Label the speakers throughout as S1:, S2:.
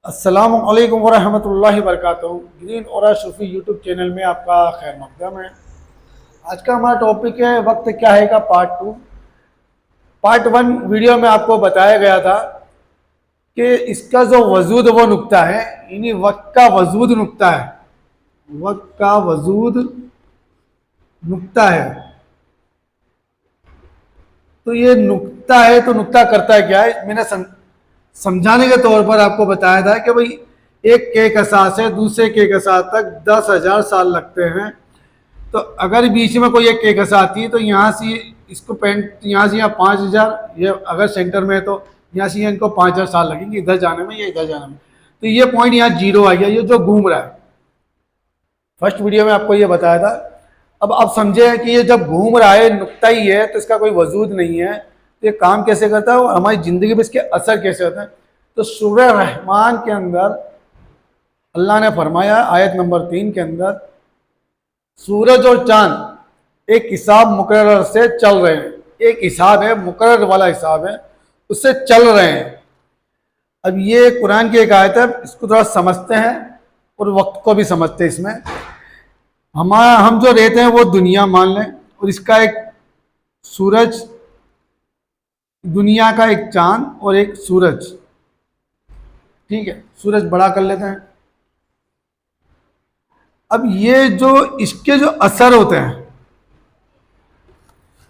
S1: अस्सलामु अलैकुम वरहमतुल्लाहि वबरकातुहू। ग्रीन और सूफी यूट्यूब चैनल में आपका खैर मकदम है। आज का हमारा टॉपिक है वक्त क्या है का पार्ट 2। पार्ट 1 वीडियो में आपको बताया गया था कि इसका जो वजूद वो नुक्ता है, यानी वक्त का वजूद नुक्ता है, वक्त का वजूद नुक्ता है। तो ये नुक्ता है, तो नुक्ता करता है क्या है, मैंने समझाने के तौर पर आपको बताया था कि भाई एक केकसा से दूसरे केकसा तक 10,000 साल लगते हैं। तो अगर बीच में कोई एक केकसा आती है तो यहाँ से इसको पेंट, यहाँ से यहाँ 5,000, ये अगर सेंटर में है तो यहाँ से इनको 5,000 साल लगेंगे इधर जाने में या इधर जाने में। तो ये पॉइंट यहाँ 0 आ गया, ये जो घूम रहा है। फर्स्ट वीडियो में आपको ये बताया था। अब आप समझे कि ये जब घूम रहा है नुक्ता ही है, तो इसका कोई वजूद नहीं है, तो ये काम कैसे करता है और हमारी ज़िंदगी पर इसके असर कैसे होता है। तो सूरह रहमान के अंदर अल्लाह ने फरमाया आयत नंबर 3 के अंदर, सूरज और चांद एक हिसाब मुकर्रर से चल रहे हैं, एक हिसाब है मुकर्रर वाला हिसाब है, उससे चल रहे हैं। अब ये कुरान की एक आयत है, इसको थोड़ा समझते हैं और वक्त को भी समझते हैं। इसमें हम जो रहते हैं वो दुनिया मान लें, और इसका एक सूरज, दुनिया का एक चांद और एक सूरज, ठीक है, सूरज बड़ा कर लेते हैं। अब ये जो इसके जो असर होते हैं,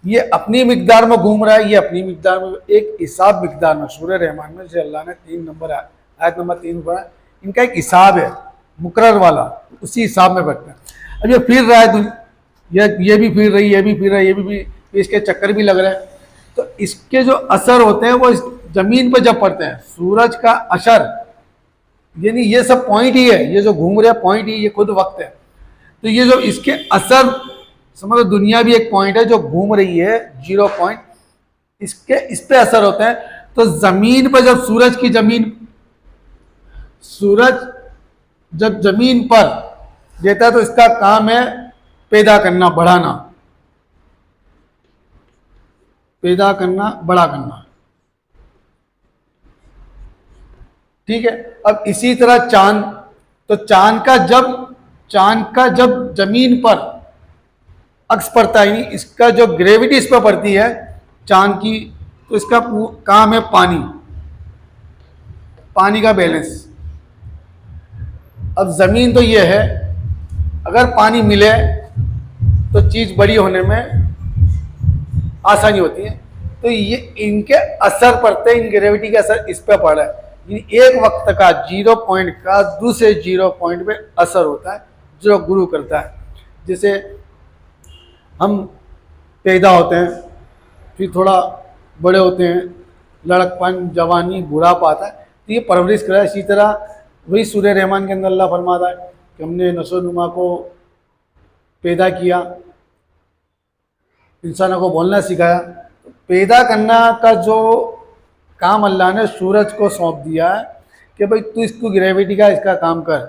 S1: ये अपनी मिकदार में घूम रहा है, ये अपनी मिकदार में, एक हिसाब मिकदार में। सूरह रहमान में से अल्लाह ने 3 नंबर आयत नंबर 3 पढ़ा, इनका एक हिसाब है मुकर्रर वाला, उसी हिसाब में बैठते हैं। अब ये फिर रहा है, ये भी फिर रही, ये भी फिर रहा है, ये भी इसके चक्कर भी लग रहे हैं। तो इसके जो असर होते हैं वो इस जमीन पर जब पड़ते हैं, सूरज का असर, यानी ये सब पॉइंट ही है, ये जो घूम रहे हैं पॉइंट ही, ये खुद वक्त है। तो ये जो इसके असर, समझो दुनिया भी एक पॉइंट है जो घूम रही है, 0 पॉइंट, इसके इस पे असर होते हैं। तो जमीन पर जब सूरज जब जमीन पर देता है तो इसका काम है पैदा करना, बढ़ाना, पैदा करना, बड़ा करना, ठीक है। अब इसी तरह चांद, तो चांद का जब जमीन पर अक्स पड़ता है, इसका जो ग्रेविटी इस पर पड़ती है चांद की, तो इसका काम है पानी का बैलेंस। अब जमीन तो ये है, अगर पानी मिले तो चीज बड़ी होने में आसानी होती है। तो ये इनके असर पड़ते हैं, इन ग्रेविटी का असर इस पर पड़ रहा है। एक वक्त का 0 पॉइंट का दूसरे 0 पॉइंट पे असर होता है, जो गुरु करता है। जैसे हम पैदा होते हैं, फिर थोड़ा बड़े होते हैं, लड़कपन, जवानी, बुढ़ापा आता है, तो ये परवरिश करा है। इसी तरह वही सूरह रहमान के अंदर अल्लाह फरमाता है कि हमने नशोनुमा को पैदा किया, इंसानों को बोलना सिखाया। तो पैदा करना का जो काम अल्लाह ने सूरज को सौंप दिया है कि भाई तू इसको ग्रेविटी का इसका काम कर।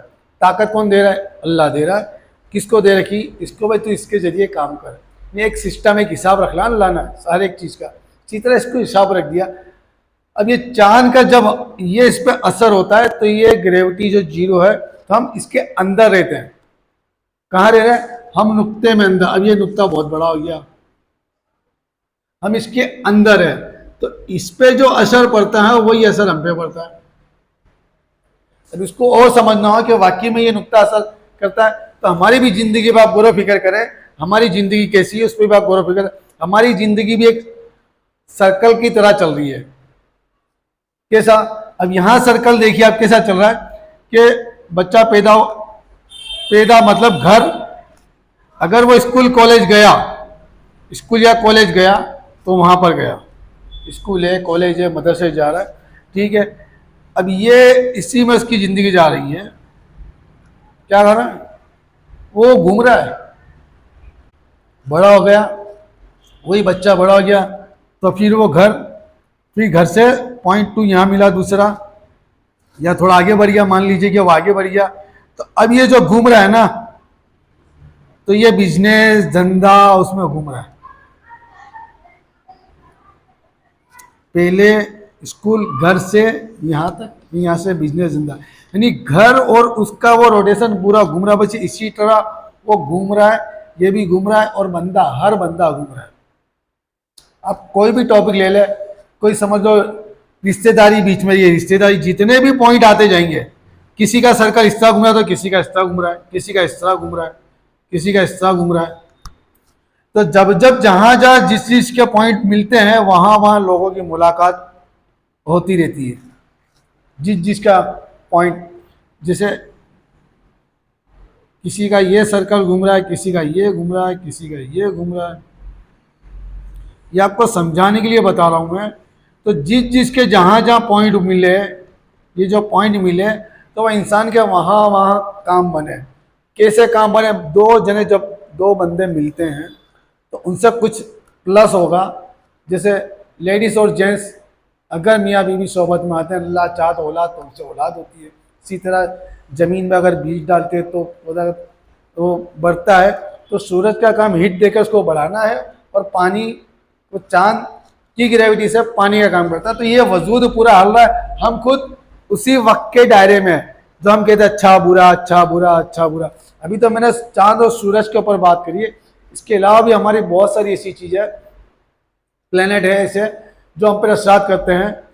S1: ताकत कौन दे रहा है? अल्लाह दे रहा है। किसको दे रखी? इसको, भाई तू इसके जरिए काम कर। ये एक सिस्टम, एक हिसाब रख ला अल्लाह ने हर एक चीज़ का, इसी तरह इसको हिसाब रख दिया। अब ये चांद का जब ये इस पर असर होता है तो ये ग्रेविटी जो 0 है, तो हम इसके अंदर रहते हैं। कहाँ रह रहे हैं? हम नुक्ते में अंदर। अब ये नुक्ता बहुत बड़ा हो गया, हम इसके अंदर है, तो इस पे जो असर पड़ता है वही असर हम पे पड़ता है। अब इसको और समझना हो कि वाकई में ये नुक्ता असर करता है, तो हमारी भी जिंदगी पर आप गौर फिक्र करें, हमारी जिंदगी कैसी है उस पर भी आप गौर फिक्र करें। हमारी जिंदगी भी एक सर्कल की तरह चल रही है। कैसा? अब यहाँ सर्कल देखिए आप कैसा चल रहा है कि बच्चा पैदा मतलब घर, अगर वो स्कूल कॉलेज गया, स्कूल या कॉलेज गया तो वहाँ पर गया, स्कूल है, कॉलेज है, मदरसे जा रहा है, ठीक है। अब ये इसी में उसकी ज़िंदगी जा रही है। क्या कर रहा है? वो घूम रहा है, बड़ा हो गया, वही बच्चा बड़ा हो गया, तो फिर वो फिर घर से पॉइंट 2 यहाँ मिला दूसरा, या थोड़ा आगे बढ़ गया, मान लीजिए कि वो आगे बढ़ गया। तो अब ये जो घूम रहा है ना, तो ये बिजनेस, धंधा, उसमें घूम रहा है। पहले स्कूल, घर से यहाँ तक, यहाँ से बिजनेस, धंधा, यानी घर और उसका वो रोटेशन पूरा घूम रहा है, बस इसी तरह वो घूम रहा है, ये भी घूम रहा है और बंदा, हर बंदा घूम रहा है। आप कोई भी टॉपिक ले ले, कोई समझ लो रिश्तेदारी बीच में, ये रिश्तेदारी जितने भी पॉइंट आते जाएंगे, किसी का सर्कल इस तरह घूम रहा है तो किसी का इस तरह घूम रहा है, किसी का इस तरह घूम रहा है, किसी का इस तरह घूम रहा है। तो जब जब जहां जहां जिस चीज के पॉइंट मिलते हैं वहां वहां लोगों की मुलाकात होती रहती है। जिस जिसका पॉइंट, जैसे किसी का ये सर्कल घूम रहा है, किसी का ये घूम रहा है, किसी का ये घूम रहा है, ये आपको समझाने के लिए बता रहा हूं मैं। तो जिस जिसके जहां जहां पॉइंट मिले, ये जो पॉइंट मिले, तो वह इंसान के वहां वहां काम बने। कैसे काम बने? दो जने जब दो बंदे मिलते हैं तो उनसे कुछ प्लस होगा। जैसे लेडीज और जेंट्स अगर मियाँ बीवी सोबत में आते हैं, अल्लाह चाहत औलाद तो उनसे औलाद होती है। इसी तरह ज़मीन में अगर बीज डालते हैं तो पौधा तो बढ़ता है। तो सूरज का काम हीट देकर उसको बढ़ाना है, और पानी वो चांद की ग्रेविटी से पानी का काम करता है। तो ये वजूद पूरा हल रहा है, हम खुद उसी वक्त के दायरे में हैं जो हम कहते हैं अच्छा बुरा अच्छा बुरा अच्छा बुरा। अभी तो मैंने चांद और सूरज के ऊपर बात करी है, इसके अलावा भी हमारी बहुत सारी ऐसी चीज़ें, प्लेनेट है ऐसे जो हम पर असरात करते हैं।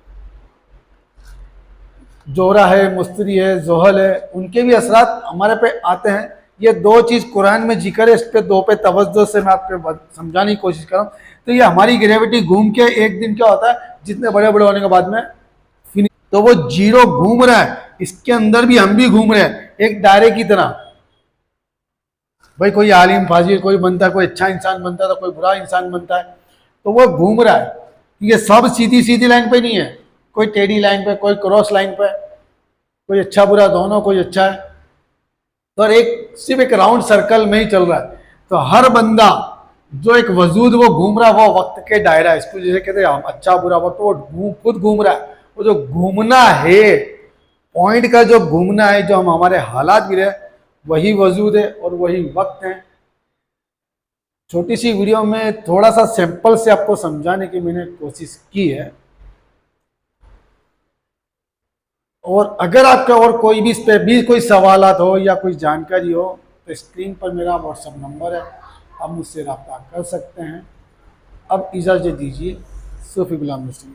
S1: जोरा है, मुस्तरी है, जोहल है, उनके भी असरात हमारे पे आते हैं। ये दो चीज़ कुरान में जिक्र है, इस पे दो पे तवज्जो से मैं आपको समझाने की कोशिश कर रहा हूँ। तो ये हमारी ग्रेविटी घूम के एक दिन क्या होता है, जितने बड़े बड़े होने के बाद में फिनिश, तो वो जीरो घूम रहा है, इसके अंदर भी हम भी घूम रहे हैं एक दायरे की तरह। भाई कोई आलिम फाजिल कोई बनता है, कोई अच्छा इंसान बनता है तो कोई बुरा इंसान बनता है, तो वो घूम रहा है। ये सब सीधी सीधी लाइन पे नहीं है, कोई टेढ़ी लाइन पे, कोई क्रॉस लाइन पे, कोई अच्छा बुरा दोनों, कोई अच्छा है। तो एक सिर्फ एक राउंड सर्कल में ही चल रहा है। तो हर बंदा जो एक वजूद वो घूम रहा है, वो वक्त के दायरा है, इसको जैसे कहते हैं अच्छा बुरा वक्त, वो खुद घूम रहा है। वो जो घूमना है, पॉइंट का जो घूमना है, जो हम हमारे हालात गिरे, वही वजूद है और वही वक्त है। छोटी सी वीडियो में थोड़ा सा सैंपल से आपको समझाने की मैंने कोशिश की है। और अगर आपका और कोई भी इस पर भी कोई सवालात हो या कोई जानकारी हो तो स्क्रीन पर मेरा व्हाट्सअप नंबर है, आप मुझसे रब्ता कर सकते हैं। अब इजाज़त दीजिए। सूफी गुलाम मुस्लिम।